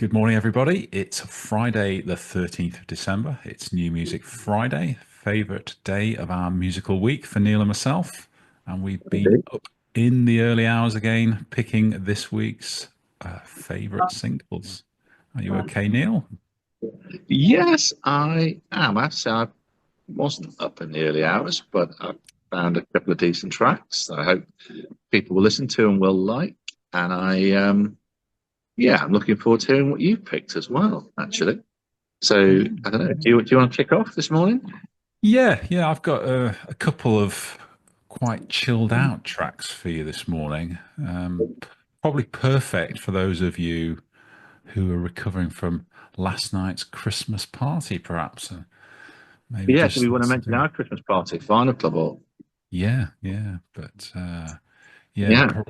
Good morning, everybody. It's Friday, the 13th of December. It's New Music Friday, favourite day of our musical week for Neil and myself. And we've been Indeed. up in the early hours again, picking this week's favourite singles. Are you okay, Neil? Yes, I am. Actually, I wasn't up in the early hours, but I found a couple of decent tracks that I hope people will listen to and will like. And yeah, I'm looking forward to hearing what you've picked as well, actually. So, I don't know. Do you want to kick off this morning? Yeah. I've got a couple of quite chilled out tracks for you this morning. Probably perfect for those of you who are recovering from last night's Christmas party, perhaps. Maybe Yeah, do we just want to mention something. our Christmas party, Final Club? Or Yeah. But yeah, yeah,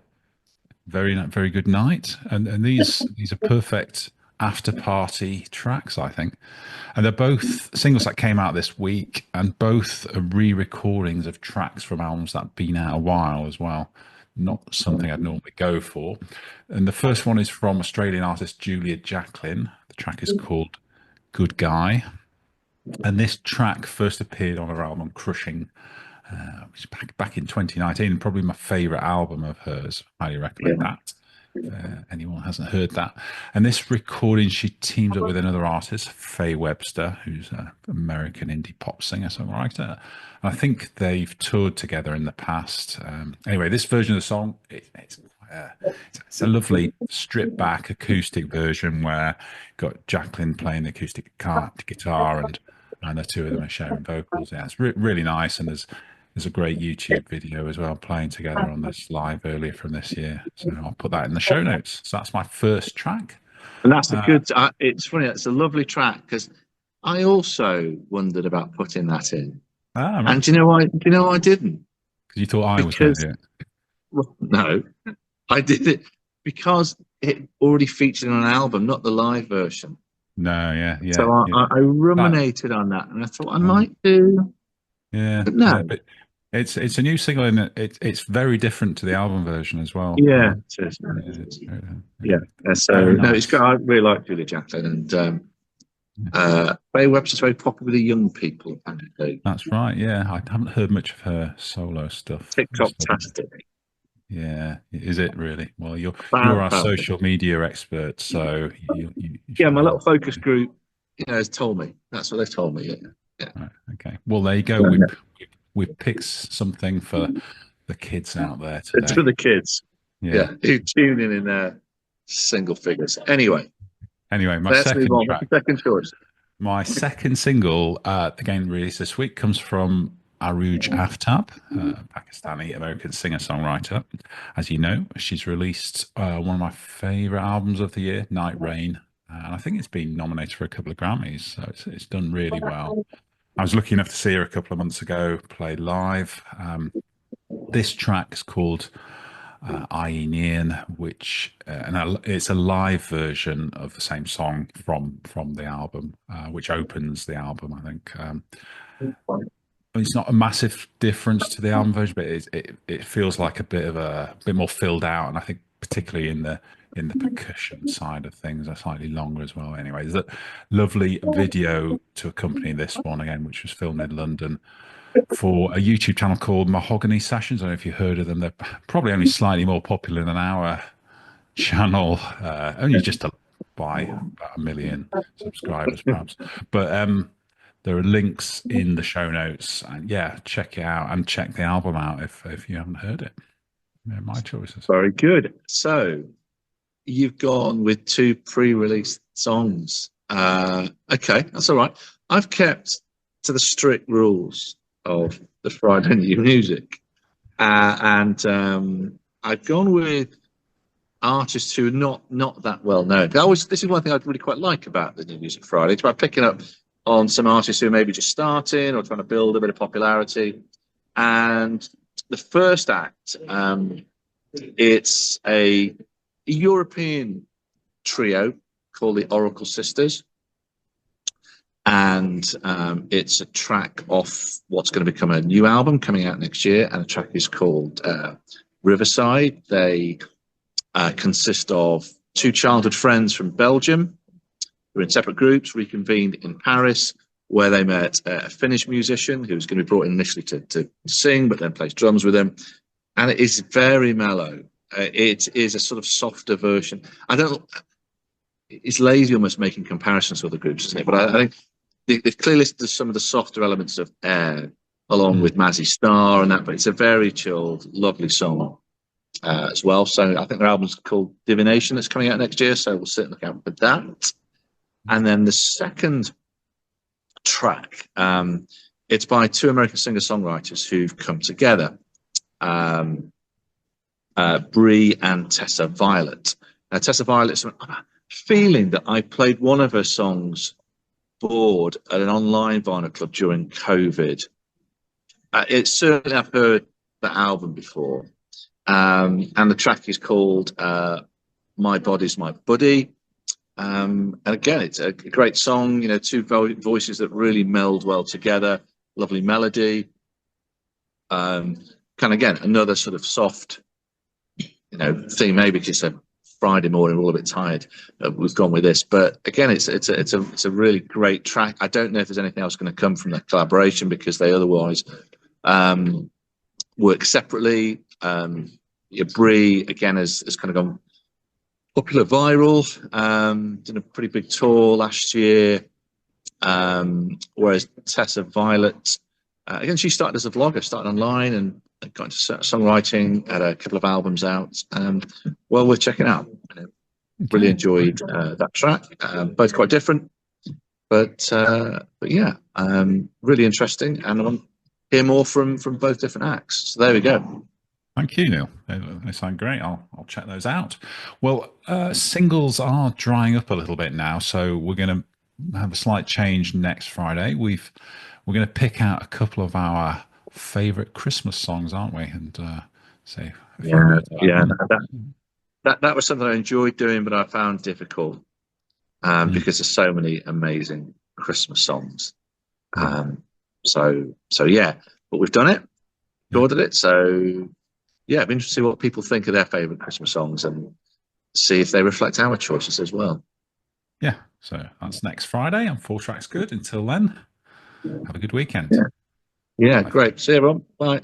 very good night. And these are perfect after party tracks, I think. And they're both singles that came out this week, and both are re-recordings of tracks from albums that have been out a while as well. Not something I'd normally go for. And the first one is from Australian artist Julia Jacklin. The track is called Good Guy. And this track first appeared on her album Crushing, which is back in 2019. Probably my favourite album of hers. Highly recommend yeah. that. If anyone hasn't heard that. And this recording, she teams up with another artist, Faye Webster, who's an American indie pop singer songwriter. I think they've toured together in the past. Anyway, this version of the song, uh, it's a lovely stripped back acoustic version where got Jacqueline playing the acoustic guitar and the two of them are sharing vocals. Yeah, it's really nice, and there's a great YouTube video as well playing together on this live earlier from this year. So I'll put that in the show notes. So that's my first track. And that's a Uh, good. It's funny. It's a lovely track because I also wondered about putting that in. right. And do you know why? Do you know why I didn't? Because you thought I was going Because to do it. well, no, I did it because it already featured on an album, not the live version. No, So yeah. I That, ruminated on that, and I thought I uh, might do, but yeah. no. But it's a new single, and it's very different to the album version as well. Yeah, it is. Yeah, Yeah. So very no, it's good. nice. I really like Julia Jacklin, and Faye Webster's very popular with the young people. Apparently, That's right. Yeah, I haven't heard much of her solo stuff. TikTok tastic, Yeah, is it really? Well, you're our fantastic. social media expert, so you Yeah, should my know. little focus group, has told me. That's what they've told me. Yeah, yeah. Right, okay. Well, there you go. So, We've picked something for the kids out there it's for today. the kids. Yeah. Yeah, who tune in single figures. Anyway, Anyway, let's move on. What's the second choice? my second single, again released this week, comes from Arooj Aftab, Pakistani American singer songwriter. As you know, she's released one of my favorite albums of the year, Night Rain, and I think it's been nominated for a couple of Grammys, so it's done really well. I was lucky enough to see her a couple of months ago, play live. This track is called I Nehin, which it's a live version of the same song from the album, which opens the album. I think it's not a massive difference to the album version, but it feels like a bit more filled out, and I think particularly in the percussion side of things are slightly longer as well. Anyway, there's a lovely video to accompany this one again, which was filmed in London for a YouTube channel called Mahogany Sessions. I don't know if you heard of them. They're probably only slightly more popular than our channel, only just by about 1 million subscribers, perhaps. But there are links in the show notes, and yeah, check it out and check the album out if you haven't heard it. Yeah, my choices. Very good. So you've gone with two pre-released songs. Okay, that's all right. I've kept to the strict rules of the Friday New Music, and I've gone with artists who are not that well known. This is one thing I'd really quite like about the New Music Friday. It's about picking up on some artists who are maybe just starting or trying to build a bit of popularity. And the first act, it's a European trio called the Oracle Sisters, and it's a track off what's going to become a new album coming out next year, and the track is called Riverside. They consist of two childhood friends from Belgium, were in separate groups, reconvened in Paris, where they met a Finnish musician who was going to be brought in initially to sing, but then plays drums with him. And it is very mellow. It is a sort of softer version. It's lazy almost making comparisons with other groups, isn't it? But I think they've clearly listed some of the softer elements of Air, along with Mazzy Star and that, but it's a very chilled, lovely song as well. So I think their album's called Divination that's coming out next year, so we'll sit and look out for that. And then the second track, it's by two American singer-songwriters who've come together, Brye and Tessa Violet. Now, Tessa Violet's feeling that I played one of her songs board at an online vinyl club during COVID. It's certainly I've heard the album before, and the track is called "My Body's My Buddy." And again, it's a great song. You know, two voices that really meld well together. Lovely melody. Kind of again another sort of soft, theme. Maybe it's a Friday morning, we're all a bit tired. We've gone with this, but again, it's a really great track. I don't know if there's anything else going to come from that collaboration because they otherwise work separately. Brye again has kind of gone popular, viral. Did a pretty big tour last year. Whereas Tessa Violet, again, she started as a vlogger, started online and got into songwriting, had a couple of albums out. Well worth checking out. Really enjoyed that track. Both quite different, but yeah, really interesting. And I want to hear more from both different acts. So there we go. Thank you, Neil. They sound great. I'll check those out. Well, singles are drying up a little bit now, so we're going to have a slight change next Friday. We're going to pick out a couple of our favorite Christmas songs, aren't we? And say a few words about them. That was something I enjoyed doing, but I found difficult because there's so many amazing Christmas songs. So yeah, but we've done it, ordered it. So yeah, it'd be interesting to see what people think of their favorite Christmas songs and see if they reflect our choices as well. Yeah, so that's next Friday on Four Tracks Good. Until then, have a good weekend. Yeah, great. See you, everyone. Bye.